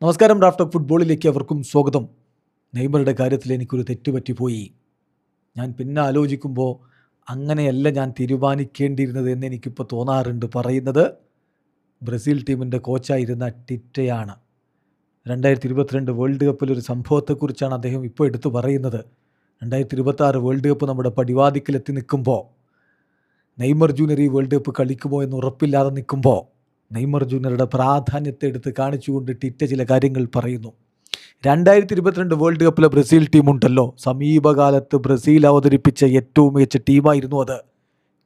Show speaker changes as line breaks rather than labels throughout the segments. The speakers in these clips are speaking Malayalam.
നമസ്കാരം. റാഫ് ടോക്ക് ഫുട്ബോളിലേക്ക് അവർക്കും സ്വാഗതം. നെയ്മറുടെ കാര്യത്തിൽ എനിക്കൊരു തെറ്റുപറ്റിപ്പോയി. ഞാൻ പിന്നെ ആലോചിക്കുമ്പോൾ അങ്ങനെയല്ല ഞാൻ തീരുമാനിക്കേണ്ടിയിരുന്നത് എന്ന് എനിക്കിപ്പോൾ തോന്നാറുണ്ട്. പറയുന്നത് ബ്രസീൽ ടീമിൻ്റെ കോച്ചായിരുന്ന ടിറ്റയാണ്. 2022 വേൾഡ് കപ്പിലൊരു സംഭവത്തെക്കുറിച്ചാണ് അദ്ദേഹം ഇപ്പോൾ എടുത്തു പറയുന്നത്. 2026 വേൾഡ് കപ്പ് നമ്മുടെ പടിവാതിക്കലെത്തി നിൽക്കുമ്പോൾ, നെയ്മർ ജൂനിയർ ഈ വേൾഡ് കപ്പ് കളിക്കുമോ എന്ന് ഉറപ്പില്ലാതെ നിൽക്കുമ്പോൾ, നെയ്മർ ജൂനിയറുടെ പ്രാധാന്യത്തെ എടുത്ത് കാണിച്ചുകൊണ്ട് ടിറ്റ ചില കാര്യങ്ങൾ പറയുന്നു. 2022 വേൾഡ് കപ്പിലെ ബ്രസീൽ ടീമുണ്ടല്ലോ, സമീപകാലത്ത് ബ്രസീൽ അവതരിപ്പിച്ച ഏറ്റവും മികച്ച ടീമായിരുന്നു അത്.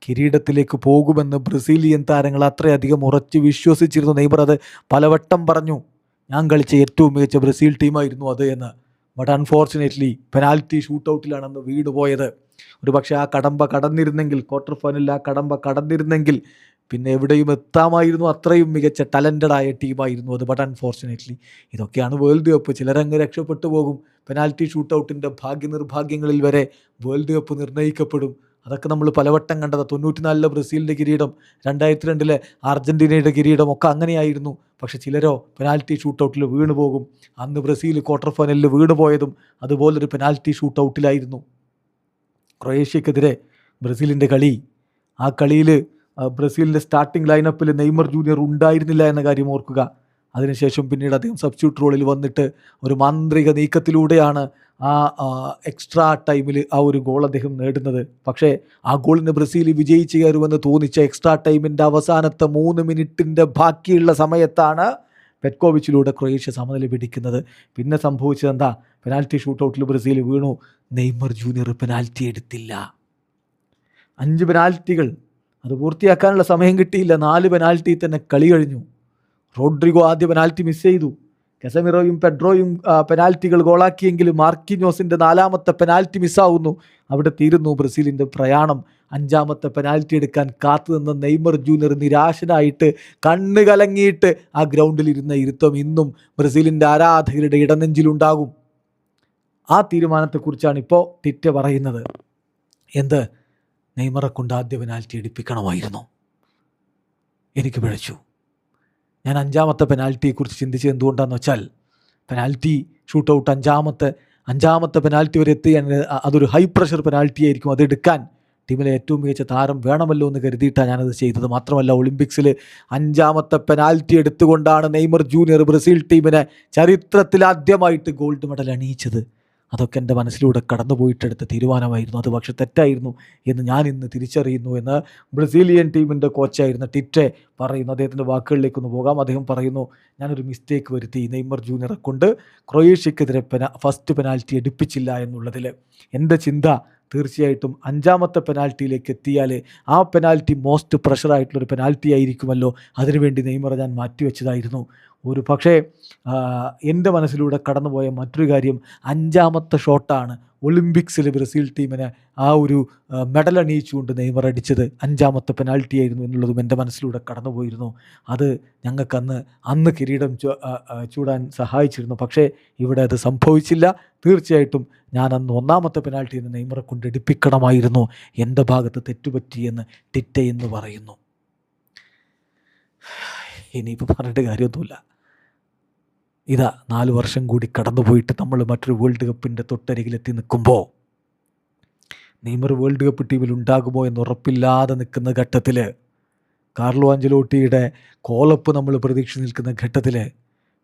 കിരീടത്തിലേക്ക് പോകുമെന്ന് ബ്രസീലിയൻ താരങ്ങൾ അത്രയധികം ഉറച്ചു വിശ്വസിച്ചിരുന്നു. നെയ്മർ അത് പലവട്ടം പറഞ്ഞു, ഞാൻ കളിച്ച ഏറ്റവും മികച്ച ബ്രസീൽ ടീമായിരുന്നു അത് എന്ന്. ബട്ട് അൺഫോർച്ചുനേറ്റ്ലി പെനാൽറ്റി ഷൂട്ടൗട്ടിലാണ് അന്ന് വീണുപോയത്. ഒരു പക്ഷേ ആ കടമ്പ കടന്നിരുന്നെങ്കിൽ, ക്വാർട്ടർ ഫൈനലിൽ ആ കടമ്പ കടന്നിരുന്നെങ്കിൽ പിന്നെ എവിടെയും എത്താമായിരുന്നു. അത്രയും മികച്ച ടാലൻറ്റഡായ ടീമായിരുന്നു അത്. ബട്ട് അൺഫോർച്ചുനേറ്റ്ലി ഇതൊക്കെയാണ് വേൾഡ് കപ്പ്. ചിലരങ്ങ് രക്ഷപ്പെട്ടു പോകും. പെനാൽറ്റി ഷൂട്ടൗട്ടിൻ്റെ ഭാഗ്യനിർഭാഗ്യങ്ങളിൽ വരെ വേൾഡ് കപ്പ് നിർണ്ണയിക്കപ്പെടും. അതൊക്കെ നമ്മൾ പലവട്ടം കണ്ടത്. 94 ബ്രസീലിൻ്റെ കിരീടം, 2002 അർജൻറ്റീനയുടെ കിരീടം ഒക്കെ അങ്ങനെയായിരുന്നു. പക്ഷേ ചിലരോ പെനാൽറ്റി ഷൂട്ടൗട്ടിൽ വീണു പോകും. അന്ന് ബ്രസീൽ ക്വാർട്ടർ ഫൈനലിൽ വീണുപോയതും അതുപോലൊരു പെനാൽറ്റി ഷൂട്ടൗട്ടിലായിരുന്നു. ക്രൊയേഷ്യക്കെതിരെ ബ്രസീലിൻ്റെ കളി, ആ കളിയിൽ ബ്രസീലിൻ്റെ സ്റ്റാർട്ടിംഗ് ലൈനപ്പിൽ നെയ്മർ ജൂനിയർ ഉണ്ടായിരുന്നില്ല എന്ന കാര്യം ഓർക്കുക. അതിനുശേഷം പിന്നീട് അദ്ദേഹം സബ്സ്റ്റിറ്റ്യൂട്ട് റോളിൽ വന്നിട്ട് ഒരു മാന്ത്രിക നീക്കത്തിലൂടെയാണ് ആ എക്സ്ട്രാ ടൈമിൽ ആ ഒരു ഗോൾ അദ്ദേഹം നേടുന്നത്. പക്ഷേ ആ ഗോളിന് ബ്രസീൽ വിജയിച്ചു കയറുമെന്ന് തോന്നിച്ച എക്സ്ട്രാ ടൈമിൻ്റെ അവസാനത്തെ 3 മിനിറ്റിൻ്റെ ബാക്കിയുള്ള സമയത്താണ് പെറ്റ്കോവിച്ചിലൂടെ ക്രൊയേഷ്യ സമനില പിടിക്കുന്നത്. പിന്നെ സംഭവിച്ചത് എന്താ? പെനാൽറ്റി ഷൂട്ടൗട്ടിൽ ബ്രസീൽ വീണു. നെയ്മർ ജൂനിയർ പെനാൽറ്റി എടുത്തില്ല. 5 പെനാൽറ്റികൾ, അത് പൂർത്തിയാക്കാനുള്ള സമയം കിട്ടിയില്ല. 4 പെനാൽറ്റി തന്നെ കളി കഴിഞ്ഞു. റോഡ്രിഗോ ആദ്യ പെനാൽറ്റി മിസ് ചെയ്തു. കസമിറോയും പെഡ്രോയും പെനാൽറ്റികൾ ഗോളാക്കിയെങ്കിലും മാർക്കിഞ്ഞോസിൻ്റെ 4ാമത്തെ പെനാൽറ്റി മിസ്സാവുന്നു. അവിടെ തീരുന്നു ബ്രസീലിൻ്റെ പ്രയാണം. 5ാമത്തെ പെനാൽറ്റി എടുക്കാൻ കാത്തു നിന്ന നെയ്മർ ജൂനിയർ നിരാശനായിട്ട് കണ്ണ് കലങ്ങിയിട്ട് ആ ഗ്രൗണ്ടിലിരുന്ന ഇരുത്തം ഇന്നും ബ്രസീലിൻ്റെ ആരാധകരുടെ ഇടനെഞ്ചിലുണ്ടാകും. ആ തീരുമാനത്തെക്കുറിച്ചാണ് ഇപ്പോൾ ടിറ്റ പറയുന്നത്. എന്ത്? നെയ്മറെ കൊണ്ട് ആദ്യ പെനാൽറ്റി എടുപ്പിക്കണമായിരുന്നു. എനിക്ക് പിഴച്ചു. ഞാൻ 5ാമത്തെ പെനാൽറ്റിയെക്കുറിച്ച് ചിന്തിച്ചത് എന്തുകൊണ്ടാണെന്ന് വെച്ചാൽ, പെനാൽറ്റി ഷൂട്ടൗട്ട് അഞ്ചാമത്തെ പെനാൽറ്റി വരെ എത്തിയാൽ അതൊരു ഹൈ പ്രഷർ പെനാൽറ്റി ആയിരിക്കും. അതെടുക്കാൻ ടീമിലെ ഏറ്റവും മികച്ച താരം വേണമല്ലോ എന്ന് കരുതിയിട്ടാണ് ഞാനത് ചെയ്തത്. മാത്രമല്ല, ഒളിമ്പിക്സിൽ 5ാമത്തെ പെനാൽറ്റി എടുത്തുകൊണ്ടാണ് നെയ്മർ ജൂനിയർ ബ്രസീൽ ടീമിനെ ചരിത്രത്തിലാദ്യമായിട്ട് ഗോൾഡ് മെഡൽ അണിയിച്ചത്. അതൊക്കെ എൻ്റെ മനസ്സിലൂടെ കടന്നുപോയിട്ടെടുത്ത തീരുമാനമായിരുന്നു. അത് പക്ഷേ തെറ്റായിരുന്നു എന്ന് ഞാൻ ഇന്ന് തിരിച്ചറിയുന്നു എന്ന് ബ്രസീലിയൻ ടീമിൻ്റെ കോച്ചായിരുന്ന ടിറ്റെ പറയുന്നു. അദ്ദേഹത്തിൻ്റെ വാക്കുകളിലേക്കൊന്ന് പോകാം. അദ്ദേഹം പറയുന്നു, ഞാനൊരു മിസ്റ്റേക്ക് വരുത്തി. നെയ്മർ ജൂനിയറെ കൊണ്ട് ക്രൊയേഷ്യക്കെതിരെ ഫസ്റ്റ് പെനാൽറ്റി എടുപ്പിച്ചില്ല എന്നുള്ളതിൽ എൻ്റെ ചിന്ത തീർച്ചയായിട്ടും 5ാമത്തെ പെനാൽറ്റിയിലേക്ക് എത്തിയാൽ ആ പെനാൽറ്റി മോസ്റ്റ് പ്രഷറായിട്ടുള്ളൊരു പെനാൽറ്റി ആയിരിക്കുമല്ലോ, അതിനുവേണ്ടി നെയ്മറെ ഞാൻ മാറ്റിവെച്ചതായിരുന്നു. ഒരു പക്ഷേ എൻ്റെ മനസ്സിലൂടെ കടന്നുപോയ മറ്റൊരു കാര്യം, 5ാമത്തെ ഷോട്ടാണ് ഒളിമ്പിക്സിൽ ബ്രസീൽ ടീമിനെ ആ ഒരു മെഡൽ അണിയിച്ചുകൊണ്ട് നെയ്മർ അടിച്ചത്. 5ാമത്തെ പെനാൽറ്റി ആയിരുന്നു എന്നുള്ളതും എൻ്റെ മനസ്സിലൂടെ കടന്നുപോയിരുന്നു. അത് ഞങ്ങൾക്ക് അന്ന് കിരീടം ചൂടാൻ സഹായിച്ചിരുന്നു. പക്ഷേ ഇവിടെ അത് സംഭവിച്ചില്ല. തീർച്ചയായിട്ടും ഞാൻ അന്ന് 1ാമത്തെ പെനാൽറ്റി എന്ന് നെയ്മറെ കൊണ്ട് എടുപ്പിക്കണമായിരുന്നു. എൻ്റെ ഭാഗത്ത് തെറ്റുപറ്റിയെന്ന് ടിറ്റ എന്ന് പറയുന്നു. ഇനിയിപ്പോൾ പറഞ്ഞിട്ട് കാര്യമൊന്നുമില്ല. ഇതാ 4 വർഷം കൂടി കടന്നുപോയിട്ട് നമ്മൾ മറ്റൊരു വേൾഡ് കപ്പിൻ്റെ തൊട്ടരികിലെത്തി നിൽക്കുമ്പോൾ, നെയ്മർ വേൾഡ് കപ്പ് ടീമിൽ ഉണ്ടാകുമോ എന്ന് ഉറപ്പില്ലാതെ നിൽക്കുന്ന ഘട്ടത്തിൽ, കാർലോ ആഞ്ചലോട്ടിയുടെ കോളപ്പ് നമ്മൾ പ്രതീക്ഷ നിൽക്കുന്ന ഘട്ടത്തിൽ,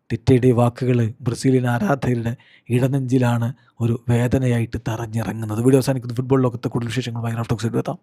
ടിറ്റയുടെ വാക്കുകൾ ബ്രസീലിയൻ ആരാധകരുടെ ഇടനെഞ്ചിലാണ് ഒരു വേദനയായിട്ട് തറഞ്ഞിറങ്ങുന്നത്. വീഡിയോ അവസാനിക്കുന്ന ഫുട്ബോൾ ലോകത്തെ കൂടുതൽ വിശേഷങ്ങളുമായി റാഫ് ടോക്സിൽ എത്താം.